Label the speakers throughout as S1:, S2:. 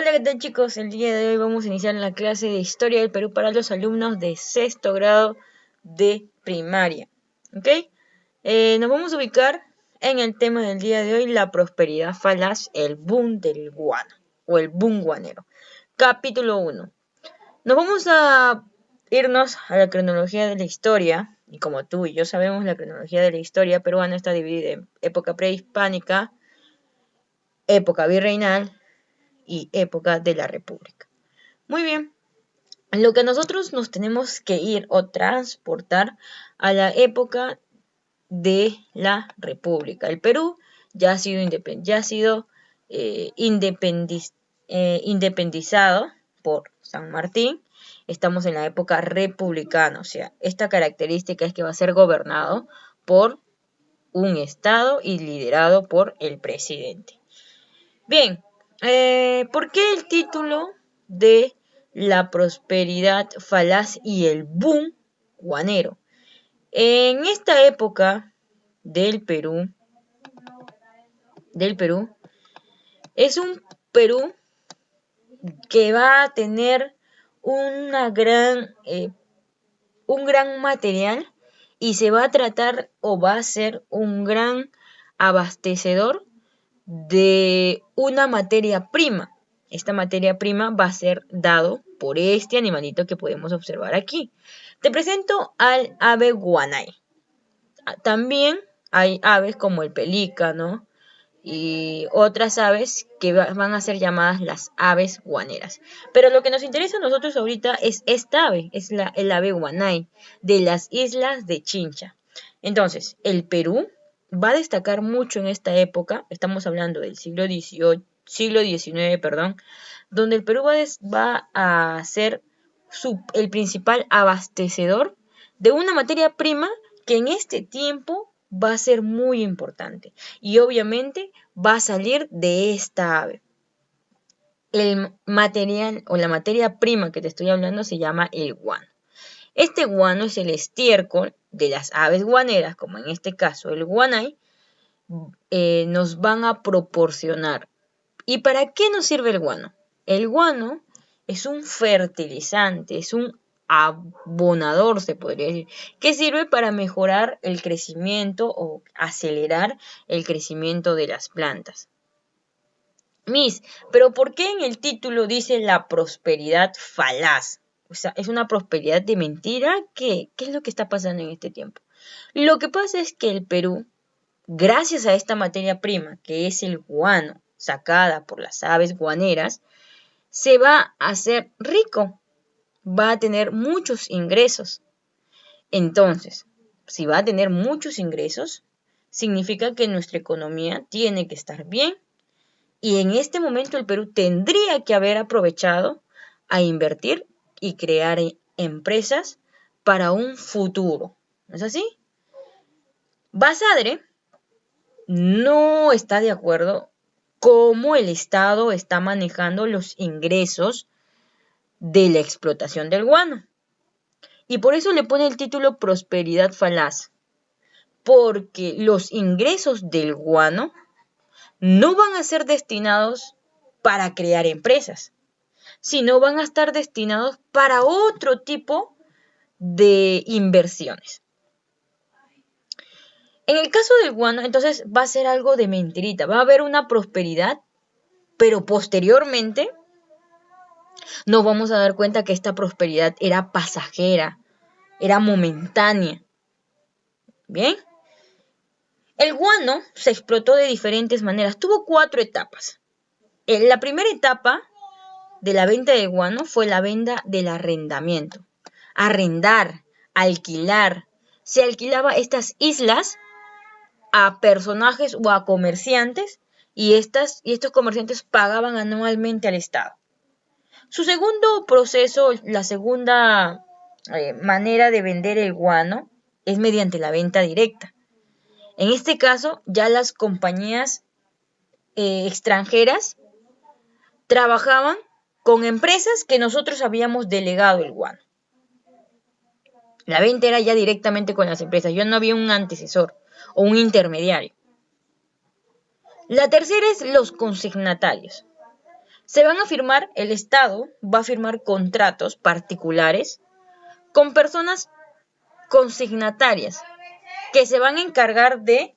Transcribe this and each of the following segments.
S1: Hola, ¿qué tal, chicos? El día de hoy vamos a iniciar la clase de Historia del Perú para los alumnos de sexto grado de primaria. ¿Ok? Nos vamos a ubicar en el tema del día de hoy, la prosperidad falaz, el boom del guano o el boom guanero. Capítulo 1. Nos vamos a irnos a la cronología de la historia, y como tú y yo sabemos, la cronología de la historia peruana está dividida en época prehispánica, época virreinal y época de la República. Muy bien, lo que nosotros nos tenemos que ir o transportar a la época de la República. El Perú ya ha sido, independizado por San Martín. Estamos en la época republicana, o sea, esta característica es que va a ser gobernado por un Estado y liderado por el presidente. Bien, ¿por qué el título de la prosperidad falaz y el boom guanero? En esta época del Perú, es un Perú que va a tener un gran material y se va a tratar o va a ser un gran abastecedor de una materia prima. Esta materia prima va a ser dado por este animalito que podemos observar aquí. Te presento al ave guanay. También hay aves como el pelícano y otras aves que van a ser llamadas las aves guaneras. Pero lo que nos interesa a nosotros ahorita es esta ave, es el ave guanay de las islas de Chincha. Entonces, el Perú va a destacar mucho en esta época, estamos hablando del siglo XIX, donde el Perú va a ser el principal abastecedor de una materia prima que en este tiempo va a ser muy importante y obviamente va a salir de esta ave. El material o la materia prima que te estoy hablando se llama el guano. Este guano es el estiércol de las aves guaneras, como en este caso el guanay, nos van a proporcionar. ¿Y para qué nos sirve el guano? El guano es un fertilizante, es un abonador, se podría decir, que sirve para mejorar el crecimiento o acelerar el crecimiento de las plantas. ¿Pero por qué en el título dice la prosperidad falaz? O sea, ¿es una prosperidad de mentira? ¿Qué es lo que está pasando en este tiempo? Lo que pasa es que el Perú, gracias a esta materia prima, que es el guano, sacada por las aves guaneras, se va a hacer rico, va a tener muchos ingresos. Entonces, si va a tener muchos ingresos, significa que nuestra economía tiene que estar bien. Y en este momento el Perú tendría que haber aprovechado a invertir y crear empresas para un futuro. ¿No es así? Basadre no está de acuerdo cómo el Estado está manejando los ingresos de la explotación del guano. Y por eso le pone el título Prosperidad Falaz. Porque los ingresos del guano no van a ser destinados para crear empresas, sino van a estar destinados para otro tipo de inversiones. En el caso del guano, entonces va a ser algo de mentirita, va a haber una prosperidad, pero posteriormente nos vamos a dar cuenta que esta prosperidad era pasajera, era momentánea. ¿Bien? El guano se explotó de diferentes maneras, tuvo 4 etapas. La primera etapa de la venta de guano fue la venta del arrendamiento. Arrendar, alquilar. Se alquilaba estas islas a personajes o a comerciantes y estos comerciantes pagaban anualmente al Estado. Su segundo proceso, la segunda manera de vender el guano es mediante la venta directa. En este caso, ya las compañías extranjeras trabajaban con empresas que nosotros habíamos delegado el guano. La venta era ya directamente con las empresas, ya no había un antecesor o un intermediario. La tercera es los consignatarios. Se van a firmar, el Estado va a firmar contratos particulares con personas consignatarias que se van a encargar de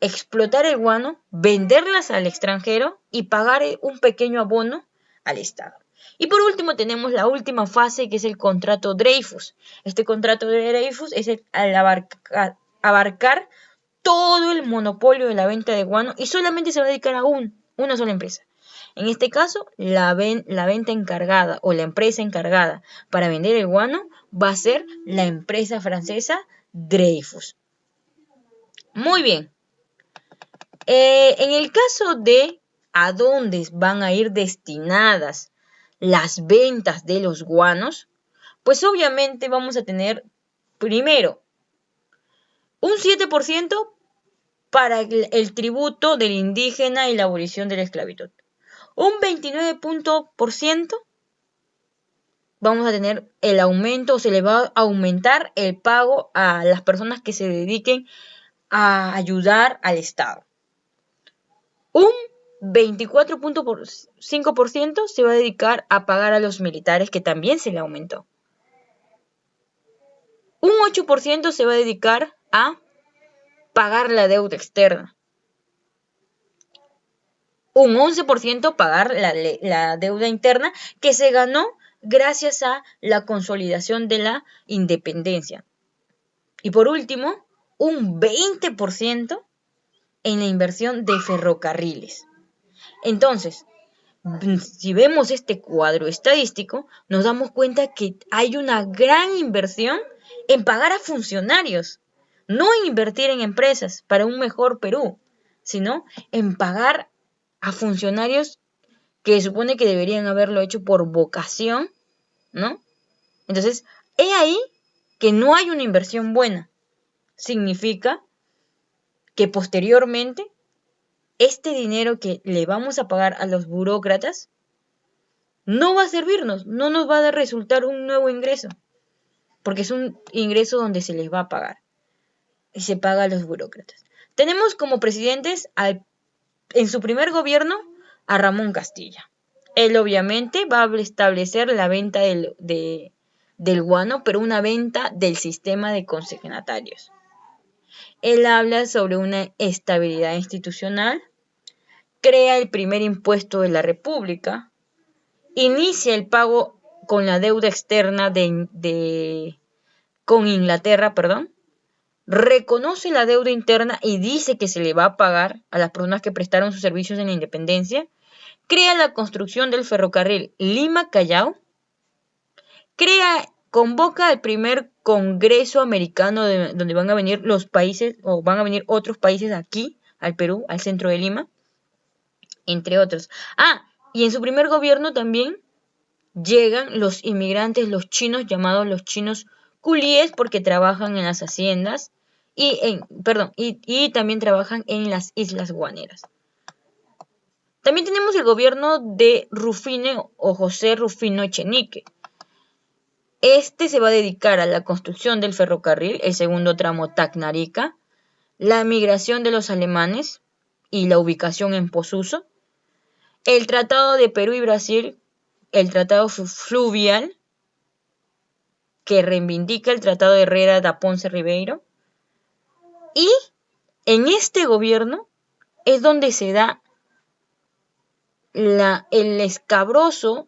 S1: explotar el guano, venderlas al extranjero y pagar un pequeño abono al Estado. Y por último tenemos la última fase, que es el contrato Dreyfus. Este contrato de Dreyfus es al abarcar todo el monopolio de la venta de guano y solamente se va a dedicar a una sola empresa. En este caso, la venta encargada o la empresa encargada para vender el guano va a ser la empresa francesa Dreyfus. Muy bien. En el caso de a dónde van a ir destinadas las ventas de los guanos, pues obviamente vamos a tener primero un 7% para el tributo del indígena y la abolición de la esclavitud. Un 29% vamos a tener el aumento, o se le va a aumentar el pago a las personas que se dediquen a ayudar al Estado. Un 24.5% se va a dedicar a pagar a los militares, que también se le aumentó. Un 8% se va a dedicar a pagar la deuda externa. Un 11% pagar la deuda interna que se ganó gracias a la consolidación de la independencia. Y por último, un 20% en la inversión de ferrocarriles. Entonces, si vemos este cuadro estadístico, nos damos cuenta que hay una gran inversión en pagar a funcionarios, no en invertir en empresas para un mejor Perú, sino en pagar a funcionarios que supone que deberían haberlo hecho por vocación, ¿no? Entonces, he ahí que no hay una inversión buena. Significa que posteriormente este dinero que le vamos a pagar a los burócratas no va a servirnos, no nos va a resultar un nuevo ingreso, porque es un ingreso donde se les va a pagar y se paga a los burócratas. Tenemos como presidentes en su primer gobierno a Ramón Castilla. Él obviamente va a establecer la venta del guano, pero una venta del sistema de consignatarios. Él habla sobre una estabilidad institucional, crea el primer impuesto de la República, inicia el pago con la deuda externa con Inglaterra, reconoce la deuda interna y dice que se le va a pagar a las personas que prestaron sus servicios en la independencia, crea la construcción del ferrocarril Lima-Callao, convoca el primer Congreso americano donde van a venir los países, o van a venir otros países aquí, al Perú, al centro de Lima, entre otros. Y en su primer gobierno también llegan los inmigrantes, los chinos, llamados los chinos culíes, porque trabajan en las haciendas y también trabajan en las islas guaneras. También tenemos el gobierno de Rufino o José Rufino Echenique. Este se va a dedicar a la construcción del ferrocarril, el segundo tramo Tacna-Arica, la migración de los alemanes y la ubicación en Posuso, el Tratado de Perú y Brasil, el Tratado Fluvial, que reivindica el Tratado de Herrera da Ponce Ribeiro, y en este gobierno es donde se da el escabroso,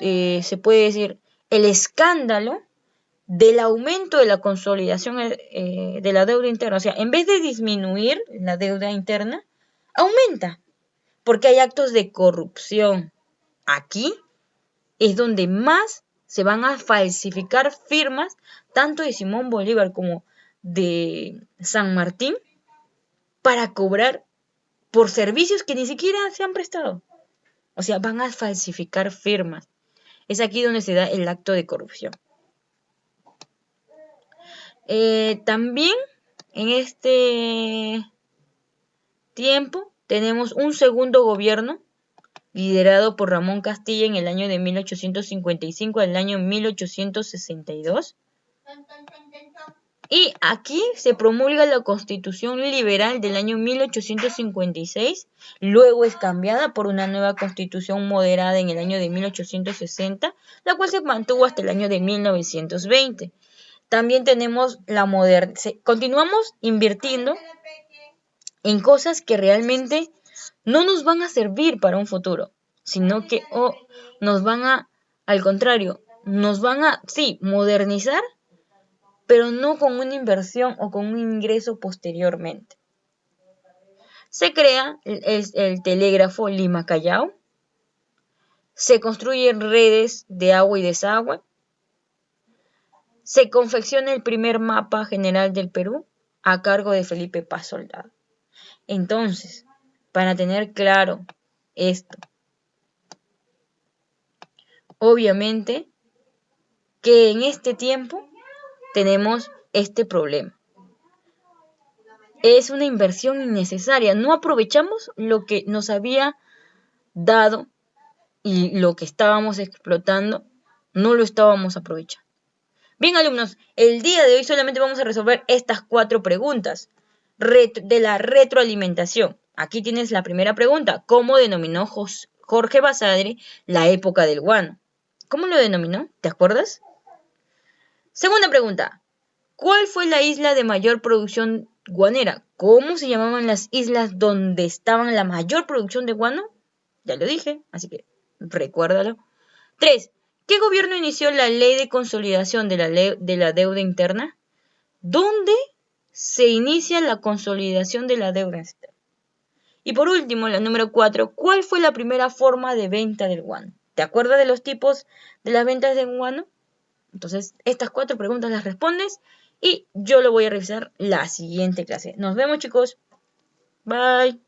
S1: se puede decir, el escándalo del aumento de la consolidación de la deuda interna. O sea, en vez de disminuir la deuda interna, aumenta, porque hay actos de corrupción. Aquí es donde más se van a falsificar firmas, tanto de Simón Bolívar como de San Martín, para cobrar por servicios que ni siquiera se han prestado. O sea, van a falsificar firmas. Es aquí donde se da el acto de corrupción. También en este tiempo tenemos un segundo gobierno liderado por Ramón Castilla en el año de 1855 al año 1862. Y aquí se promulga la Constitución Liberal del año 1856, luego es cambiada por una nueva Constitución moderada en el año de 1860, la cual se mantuvo hasta el año de 1920. También tenemos la moderna, continuamos invirtiendo en cosas que realmente no nos van a servir para un futuro, sino que nos van a, al contrario, nos van a, sí, modernizar, pero no con una inversión o con un ingreso posteriormente. Se crea el telégrafo Lima-Callao, se construyen redes de agua y desagüe, se confecciona el primer mapa general del Perú a cargo de Felipe Paz Soldado. Entonces, para tener claro esto, obviamente que en este tiempo tenemos este problema. Es una inversión innecesaria. No aprovechamos lo que nos había dado y lo que estábamos explotando, no lo estábamos aprovechando. Bien, alumnos, el día de hoy solamente vamos a resolver estas 4 preguntas de la retroalimentación. Aquí tienes la primera pregunta. ¿Cómo denominó Jorge Basadre la época del guano? ¿Cómo lo denominó? ¿Te acuerdas? Segunda pregunta. ¿Cuál fue la isla de mayor producción guanera? ¿Cómo se llamaban las islas donde estaban la mayor producción de guano? Ya lo dije, así que recuérdalo. 3. ¿Qué gobierno inició la ley de consolidación de la deuda interna? ¿Dónde se inicia la consolidación de la deuda externa? Y por último, la número 4, ¿cuál fue la primera forma de venta del guano? ¿Te acuerdas de los tipos de las ventas de guano? Entonces, estas 4 preguntas las respondes y yo lo voy a revisar la siguiente clase. Nos vemos, chicos. Bye.